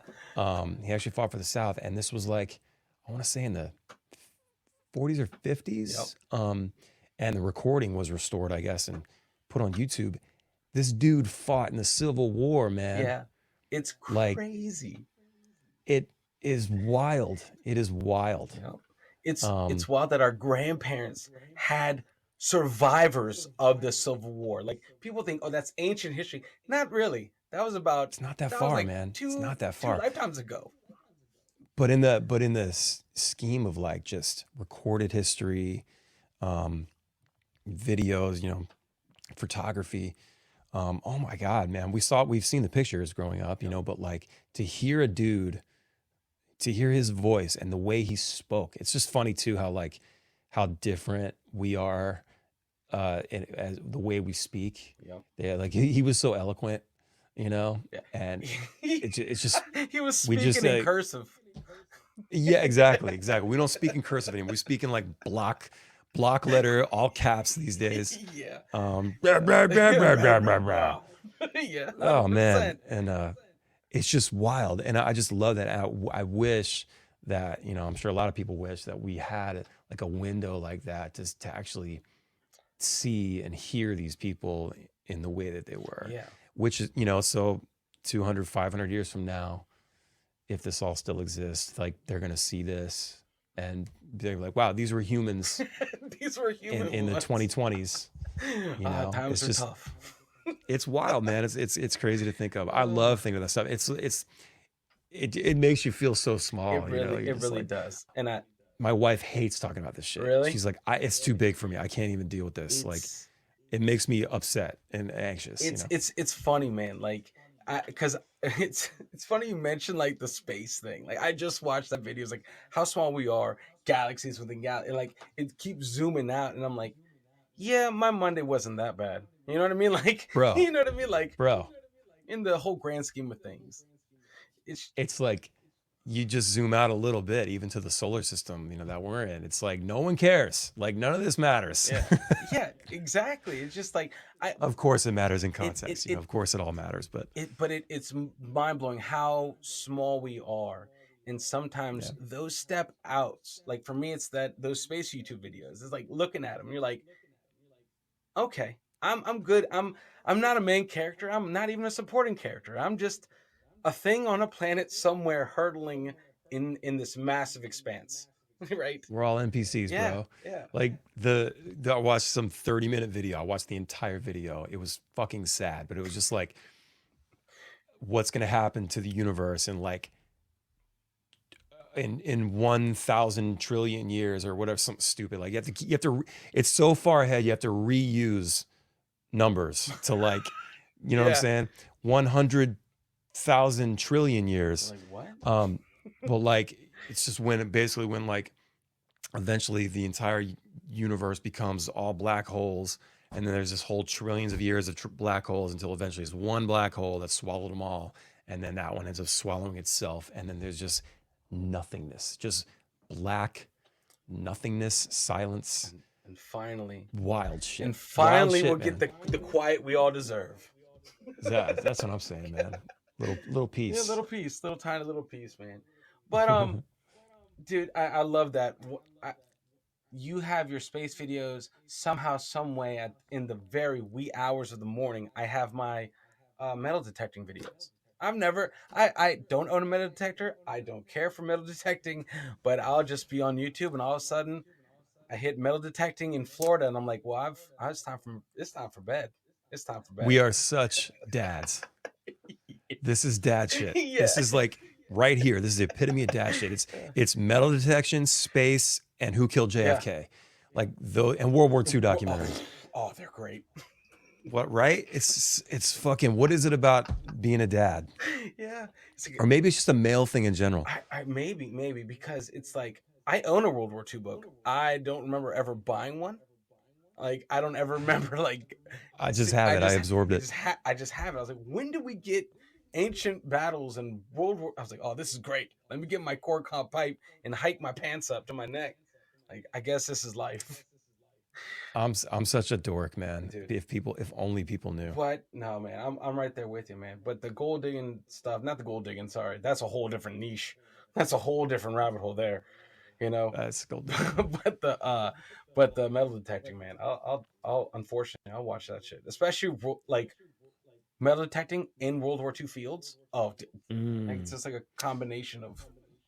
He actually fought for the South, and this was like, I want to say in the 40s or 50s. Yep. And the recording was restored, I guess, and put on YouTube. This dude fought in the Civil War, man. Yeah. It's crazy. Like, it is wild. It is wild. Yep. It's wild that our grandparents had survivors of the Civil War. Like people think, oh, that's ancient history. Not really. That was about. It's not that far, man. It's not that far. 2 lifetimes ago. But in the scheme of like just recorded history, videos, photography. Oh my God, man. We've seen the pictures growing up, but like to hear a dude, to hear his voice and the way he spoke, it's just funny too how different we are as the way we speak. Yep. Yeah, like he was so eloquent, Yeah. and it's just he was speaking in cursive. Yeah, exactly. We don't speak in cursive anymore. We speak in like block letter, all caps these days. Yeah. Yeah. Oh man, and it's just wild, and I just love that. I wish that I'm sure a lot of people wish that we had like a window like that just to actually see and hear these people in the way that they were. Yeah. Which is so 200, 500 years from now, if this all still exists, like they're gonna see this and they're like, wow, these were humans. These were humans in the 2020s. Times are tough. It's wild, man. It's crazy to think of. I love thinking of that stuff. It makes you feel so small. It really does. And my wife hates talking about this shit. Really? She's like, it's too big for me. I can't even deal with this. Like, it makes me upset and anxious. It's funny, man. Like, because it's funny you mentioned like the space thing. Like, I just watched that video. It's like how small we are, galaxies within galaxies. And like it keeps zooming out, and I'm like, yeah, my Monday wasn't that bad. You know what I mean? Like, bro. You know what I mean? Like, bro. In the whole grand scheme of things, it's like you just zoom out a little bit, even to the solar system, that we're in. It's like no one cares. Like none of this matters. Yeah, exactly. It's just like of course it matters in context. Of course it all matters, but it's mind blowing how small we are. And sometimes those step outs, like for me, it's those space YouTube videos. It's like looking at them, you're like, okay, I'm good. I'm not a main character. I'm not even a supporting character. I'm just a thing on a planet somewhere hurtling in this massive expanse. Right? We're all NPCs, bro. Yeah. Like I watched some 30-minute video. I watched the entire video. It was fucking sad, but it was just like, what's gonna happen to the universe in like in 1,000 trillion years or whatever, something stupid. Like you have to. It's so far ahead. You have to reuse numbers to like, you know what I'm saying? 100,000 trillion years. Like what? But like it's just when like eventually the entire universe becomes all black holes, and then there's this whole trillions of years of black holes until eventually it's one black hole that swallowed them all, and then that one ends up swallowing itself, and then there's just nothingness, just black nothingness, silence, And finally, wild shit, we'll man. get the quiet we all deserve. That's what I'm saying, man. Little Yeah, piece. little piece, little tiny little piece, man. But dude, I love that. You have your space videos somehow, some way. In the very wee hours of the morning, I have my metal detecting videos. I don't own a metal detector. I don't care for metal detecting, but I'll just be on YouTube, and all of a sudden, I hit metal detecting in Florida, and I'm like, well, it's time for bed. It's time for bed. We are such dads. This is dad shit. Yeah. This is like right here. This is the epitome of dad shit. It's metal detection, space, and who killed JFK. Yeah. Like and World War II documentaries. Oh, they're great. What, right? It's fucking, what is it about being a dad? Yeah. Or maybe it's just a male thing in general. Maybe because it's like, I own a World War II book. I don't remember ever buying one. Like, I don't ever remember, like, I just have it. I absorbed it. I just have it. I was like, when did we get ancient battles and World War? I was like, oh, this is great. Let me get my corn cob pipe and hike my pants up to my neck. Like, I guess this is life. I'm such a dork, man. Dude. If only people knew. What? No, man. I'm right there with you, man. But the gold digging stuff, not the gold digging, sorry. That's a whole different niche. That's a whole different rabbit hole there. You know? That's gold. But the metal detecting, man, I'll unfortunately, I'll watch that shit. Especially like metal detecting in World War II fields. Oh, like, it's just like a combination of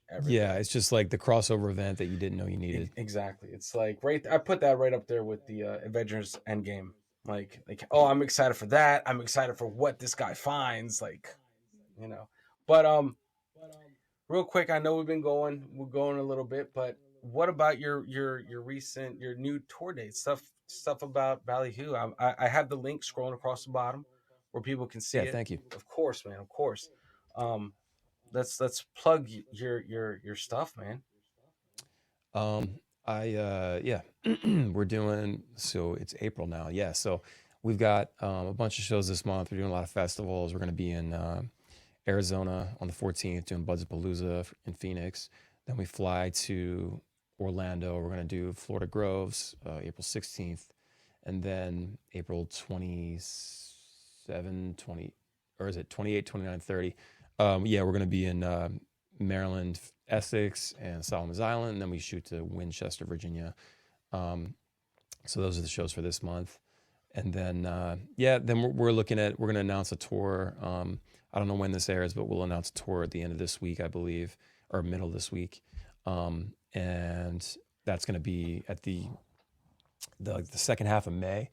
everything. Yeah, it's just like the crossover event that you didn't know you needed. Exactly. It's like I put that right up there with the Avengers Endgame. Like, oh, I'm excited for that. I'm excited for what this guy finds. Like, you know. But real quick, I know we're going a little bit, but what about your new tour dates, stuff about Ballyhoo? I have the link scrolling across the bottom where people can see it. Thank you. Of course, man. Of course. Let's plug your stuff, man. We're doing, so it's April now. Yeah, so we've got a bunch of shows this month. We're doing a lot of festivals. We're going to be in Arizona on the 14th, doing Buzzapalooza in Phoenix. Then we fly to Orlando. We're going to do Florida Groves April 16th, and then April 27, 20, or is it 28, 29, 30? We're going to be in Maryland, Essex, and Solomon's Island, and then we shoot to Winchester, Virginia. So those are the shows for this month. And then, then we're looking at, we're going to announce a tour. I don't know when this airs, but we'll announce a tour at the end of this week, I believe, or middle of this week. And that's going to be at the second half of May,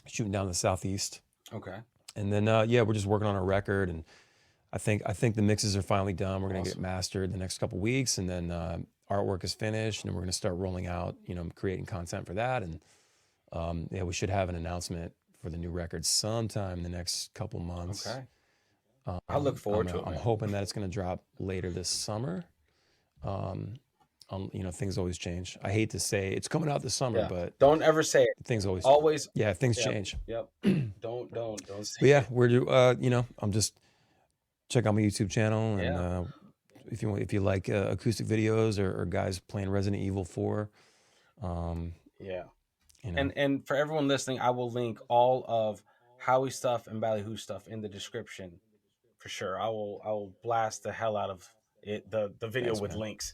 shooting down in the Southeast. Okay. And then, we're just working on a record, and I think the mixes are finally done. We're going to get mastered the next couple weeks, and then artwork is finished, and we're going to start rolling out, creating content for that. And we should have an announcement for the new record sometime in the next couple months. Okay. I look forward to it. I'm hoping that it's going to drop later this summer. Things always change. I hate to say it's coming out this summer, but don't ever say it. Things always things change. Yep. Don't say but yeah, we're I'm just check out my YouTube channel, and if you like acoustic videos or guys playing Resident Evil 4. And for everyone listening, I will link all of Howi stuff and Ballyhoo stuff in the description for sure. I will blast the hell out of it, the video with links.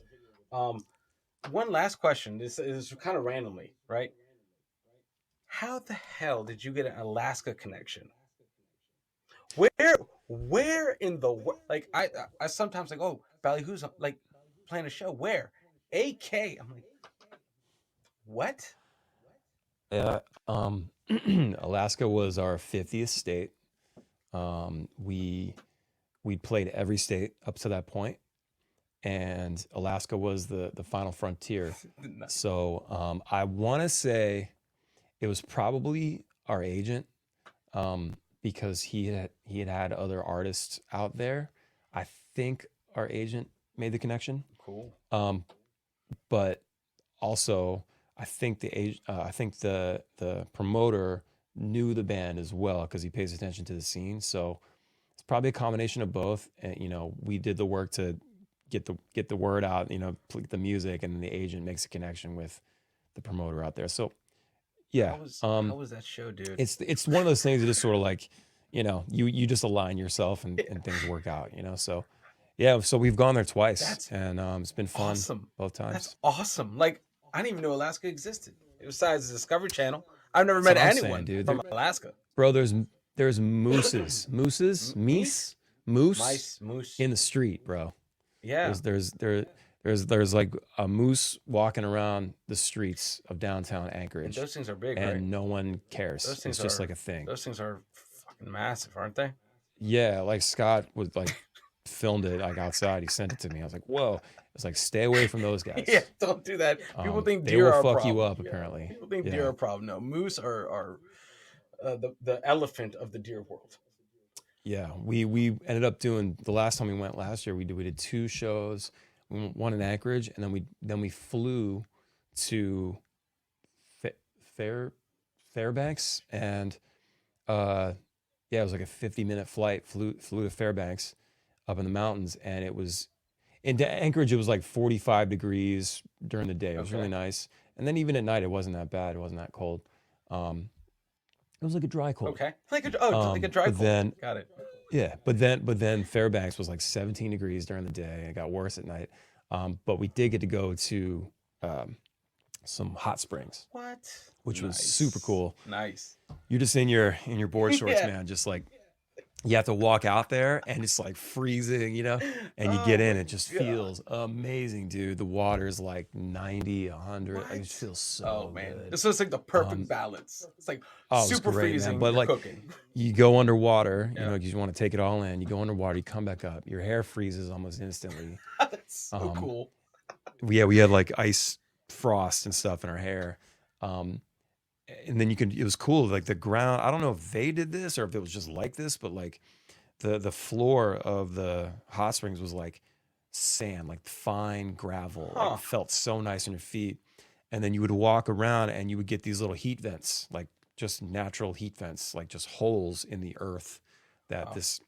One last question. This is kind of randomly, right? How the hell did you get an Alaska connection? Where in the world? Like, I sometimes like, oh, Ballyhoo's like playing a show. Where? AK. I'm like, what? Alaska was our 50th state. We played every state up to that point, and Alaska was the final frontier. So I want to say it was probably our agent, because he had other artists out there. I think our agent made the connection. Cool. But also, I think the promoter knew the band as well because he pays attention to the scene. So it's probably a combination of both. And we did the work to get the word out. The music, and then the agent makes a connection with the promoter out there. So yeah, How was that show, dude? it's one of those things that just sort of like, you just align yourself and things work out. So yeah, so we've gone there twice, and it's been fun awesome. both times. That's awesome. Like, I didn't even know Alaska existed. Besides the Discovery Channel, I've never met anyone from Alaska. Bro, there's moose in the street, bro. Yeah. There's like a moose walking around the streets of downtown Anchorage. And those things are big, and right? no one cares. It's just like a thing. Those things are fucking massive, aren't they? Yeah, like Scott was like filmed it like outside. He sent it to me. I was like, whoa. It's like, stay away from those guys. Yeah, don't do that. People think they deer will are a fuck problem. you up, apparently. People think deer are a problem. No, moose are the elephant of the deer world. Yeah, we ended up doing, the last time we went last year, we did 2 shows. One in Anchorage, and then we flew to Fairbanks, and it was like a 50-minute flight. Flew to Fairbanks up in the mountains, and it was in Anchorage. It was like 45 degrees during the day. It was really nice, and then even at night, it wasn't that bad. It wasn't that cold. It was like a dry cold. Okay, like a dry cold. Then, got it. Yeah, but then Fairbanks was like 17 degrees during the day. It got worse at night. But we did get to go to some hot springs. What? Which was super cool. Nice. You're just in your board shorts, man. Just like, you have to walk out there, and it's like freezing, and you get in. It just feels amazing, dude. The water's like 90, 100. It just feels so good. It's just like the perfect balance. It's like super freezing, man. But like, cooking. You go underwater, because you want to take it all in. You go underwater, you come back up. Your hair freezes almost instantly. That's so cool. We had like ice frost and stuff in our hair. And then it was cool. Like the ground, I don't know if they did this or if it was just like this, but like the floor of the hot springs was like sand, like fine gravel. Like, it felt so nice on your feet. And then you would walk around, and you would get these little heat vents, like just natural heat vents, like just holes in the earth that this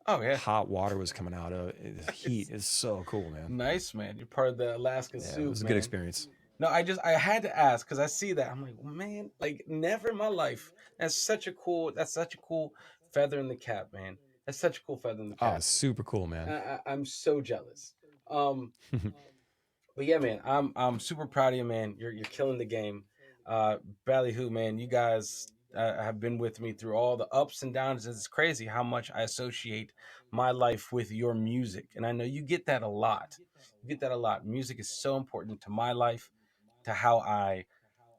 hot water was coming out of. The heat is so cool, man. Nice, man. You're part of the Alaska soup. It was a good experience. No, I had to ask because I see that. I'm like, man, like never in my life. That's such a cool feather in the cap, man. That's such a cool feather in the cap. Oh, super cool, man. I'm so jealous. But yeah, man, I'm super proud of you, man. You're killing the game. Ballyhoo, man, you guys have been with me through all the ups and downs. It's crazy how much I associate my life with your music, and I know you get that a lot. Music is so important to my life, to how I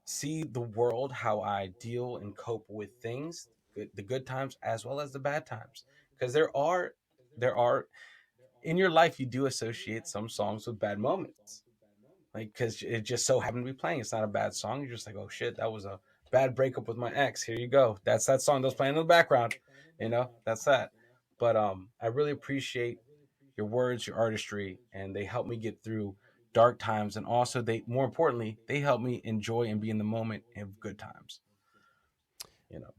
see the world, how I deal and cope with things, the good times as well as the bad times. Because there are in your life, you do associate some songs with bad moments. Like, because it just so happened to be playing. It's not a bad song. You're just like, oh shit, that was a bad breakup with my ex. Here you go. That's that song that's playing in the background. That's that. But I really appreciate your words, your artistry, and they help me get through dark times, and also more importantly, they help me enjoy and be in the moment of good times.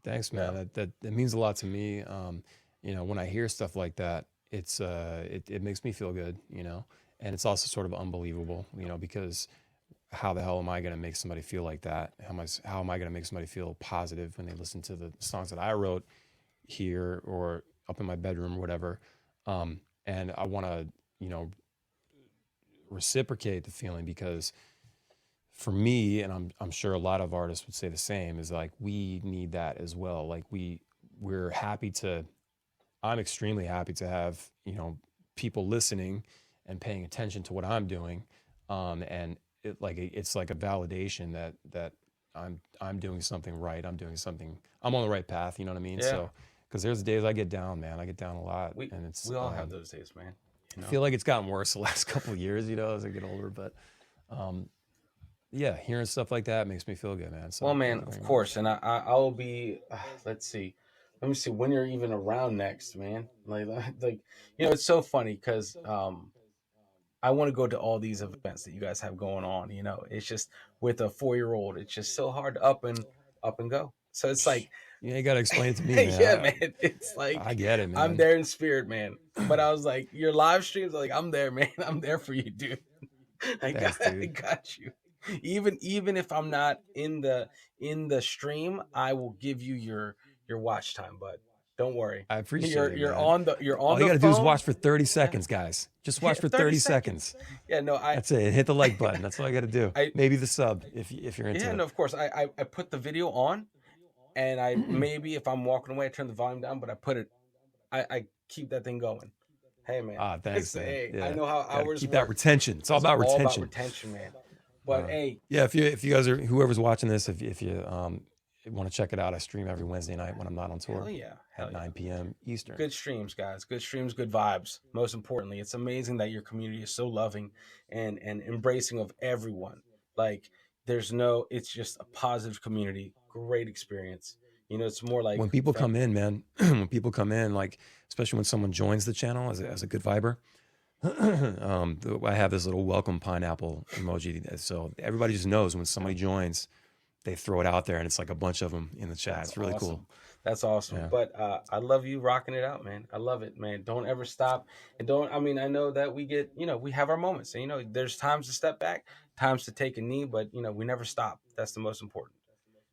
Thanks, man. That means a lot to me. When I hear stuff like that, it makes me feel good, and it's also sort of unbelievable, because how the hell am I going to make somebody feel like that? How am I going to make somebody feel positive when they listen to the songs that I wrote here or up in my bedroom or whatever? And I want to, reciprocate the feeling, because for me, and I'm sure a lot of artists would say the same, is like, we need that as well. Like we're happy I'm extremely happy to have, people listening and paying attention to what I'm doing. And it's like a validation that I'm doing something right. I'm on the right path. You know what I mean? Yeah. So, because there's days I get down, man. I get down a lot. We all have those days, man. I feel like it's gotten worse the last couple of years, as I get older. But hearing stuff like that makes me feel good, man. So, well, man, of course. And I'll be, let's see. Let me see when you're even around next, man. Like it's so funny because I want to go to all these events that you guys have going on. You know, it's just with a 4-year-old, it's just so hard to up and go. So it's like, You got to explain it to me, man. yeah, man, it's I like get it, I'm man. there in spirit, man. But I was like, your live streams, like I'm there, man. I'm there for you, dude. Thanks, I dude. got you. Even if I'm not in the stream, I will give you your watch time, bud. Don't worry. I appreciate it, You're man. on the All you the got to do is phone. watch for 30 Yeah. seconds, guys. Just Yeah, watch for 30 30 seconds. Yeah, no, That's it. Hit the like button. That's all I got to do. I Maybe the sub if you're into yeah, it. no, of course. I put the video on, and I maybe if I'm walking away, I turn the volume down, but I keep that thing going. Hey, man. Thanks, man. Hey, I Yeah, know how got to hours keep that work. retention. It's all It's about all about retention. retention, man. But hey, Yeah, if you guys are whoever's watching this, if you want to check it out, I stream every Wednesday night when I'm not on tour hell yeah, hell at yeah. 9 p.m. Eastern. Good streams, guys. Good streams, good vibes. Most importantly, it's amazing that your community is so loving and embracing of everyone. Like it's just a positive community, great experience. You know, it's more like When people come in, man, when people come in, like especially when someone joins the channel as a good viber, I have this little welcome pineapple emoji, so everybody just knows when somebody joins, they throw it out there, and it's like a bunch of them in the chat. It's really awesome. cool. That's awesome. Yeah. But I love you rocking it out, man. I love it, man. Don't ever stop. And I know that we have our moments. And, there's times to step back, times to take a knee, but, we never stop. That's the most important.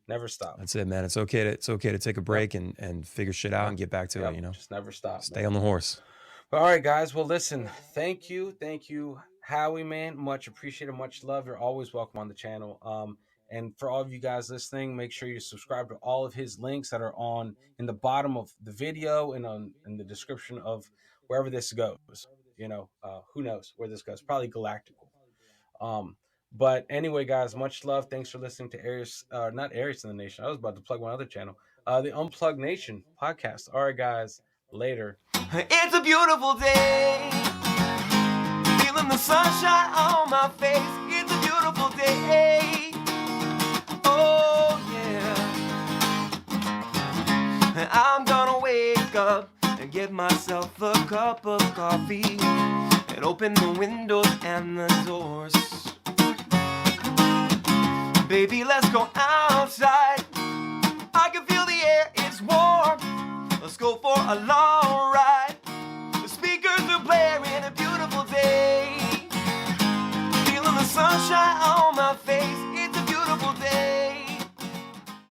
Never stop. That's it, man. It's okay to take a break and figure shit out and get back to it, Just never stop. Stay man. on the horse. But all right, guys. Well, listen, thank you, Howie, man. Much appreciated, much love. You're always welcome on the channel. And for all of you guys listening, make sure you subscribe to all of his links that are in the bottom of the video and in the description of wherever this goes. Who knows where this goes? Probably galactical. But anyway, guys, much love. Thanks for listening to Arias, not Arias in the Nation. I was about to plug one other channel, the Unplugged Nation Podcast. All right, guys, later. It's a beautiful day, feeling the sunshine on my face. It's a beautiful day, oh yeah. I'm gonna wake up and get myself a cup of coffee and open the windows and the doors. Baby, let's go outside. I can feel the air, it's warm. Let's go for a long